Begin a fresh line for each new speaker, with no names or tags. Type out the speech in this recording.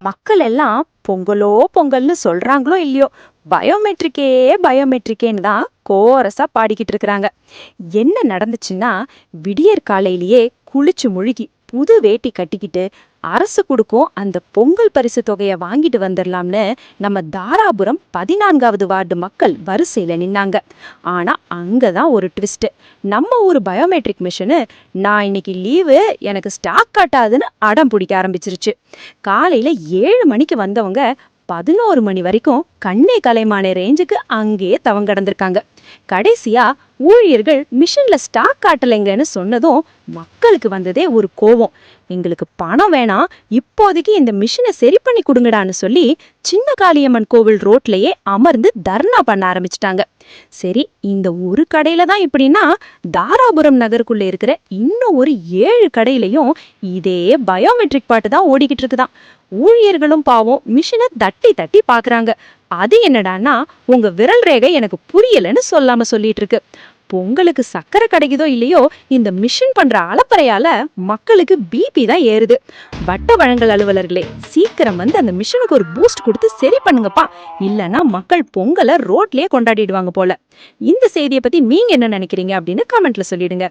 மக்கள் எல்லாம் பொங்கலோ பொங்கல்னு சொல்றாங்களோ இல்லையோ, பயோமெட்ரிக்கே பயோமெட்ரிக்கேன்னு தான் கோரஸா பாடிக்கிட்டு இருக்கிறாங்க. என்ன நடந்துச்சுன்னா, விடியற் காலையிலேயே குளிச்சு முழுகி புது வேட்டி கட்டிக்கிட்டு அரசு கொடுக்கும் அந்த பொங்கல் பரிசு தொகையை வாங்கிட்டு வந்துடலாம்னு நம்ம தாராபுரம் 14வது வார்டு மக்கள் வரிசையில நின்னாங்க. ஆனா அங்கதான் ஒரு ட்விஸ்ட். நம்ம ஒரு பயோமெட்ரிக் மிஷினு நான் இன்னைக்கு லீவு, எனக்கு ஸ்டாக் காட்டாதுன்னு அடம் பிடிக்க ஆரம்பிச்சிருச்சு. காலையில 7 மணிக்கு வந்தவங்க 11 மணி வரைக்கும் கண்ணே கலைமான ரேஞ்சுக்கு அங்கேயே தவங்கடந்திருக்காங்க. கடைசியா ஊழியர்கள் மிஷின்ல ஸ்டாக் காட்டலைங்கன்னு சொன்னதும் மக்களுக்கு வந்ததே ஒரு கோவம். எங்களுக்கு பணம் வேணாம், இப்போதைக்கு இந்த மிஷினை சரி பண்ணி கொடுங்கடான்னு சொல்லி சின்ன காளியம்மன் கோவில் ரோட்லயே அமர்ந்து தர்ணா பண்ண ஆரம்பிச்சிட்டாங்க. சரி, இந்த ஒரு கடையில தான் இப்படின்னா, தாராபுரம் நகருக்குள்ள இருக்கிற இன்னும் ஒரு 7 கடையிலையும் இதே பயோமெட்ரிக் பாட்டு தான் ஓடிக்கிட்டு இருக்குதான். ஊழியர்களும் பாவம் மிஷினை தட்டி தட்டி பாக்குறாங்க. அது என்னடான்னா, உங்க விரல் ரேகை எனக்கு புரியலன்னு சொல்லாம சொல்லிட்டு இருக்கு. பொங்கலுக்கு சக்கரை கிடைக்குதோ இல்லையோ, இந்த மிஷின் பண்ற அலப்பறையால மக்களுக்கு பிபி தான் ஏறுது. வட்ட வழங்கல் அலுவலர்களே, சீக்கிரம் வந்து அந்த மிஷினுக்கு ஒரு பூஸ்ட் கொடுத்து சரி பண்ணுங்கப்பா, இல்லைன்னா மக்கள் பொங்கலை ரோட்லயே கொண்டாடிடுவாங்க போல. இந்த செய்தியை பத்தி நீங்க என்ன நினைக்கிறீங்க அப்படின்னு கமெண்ட்ல சொல்லிடுங்க.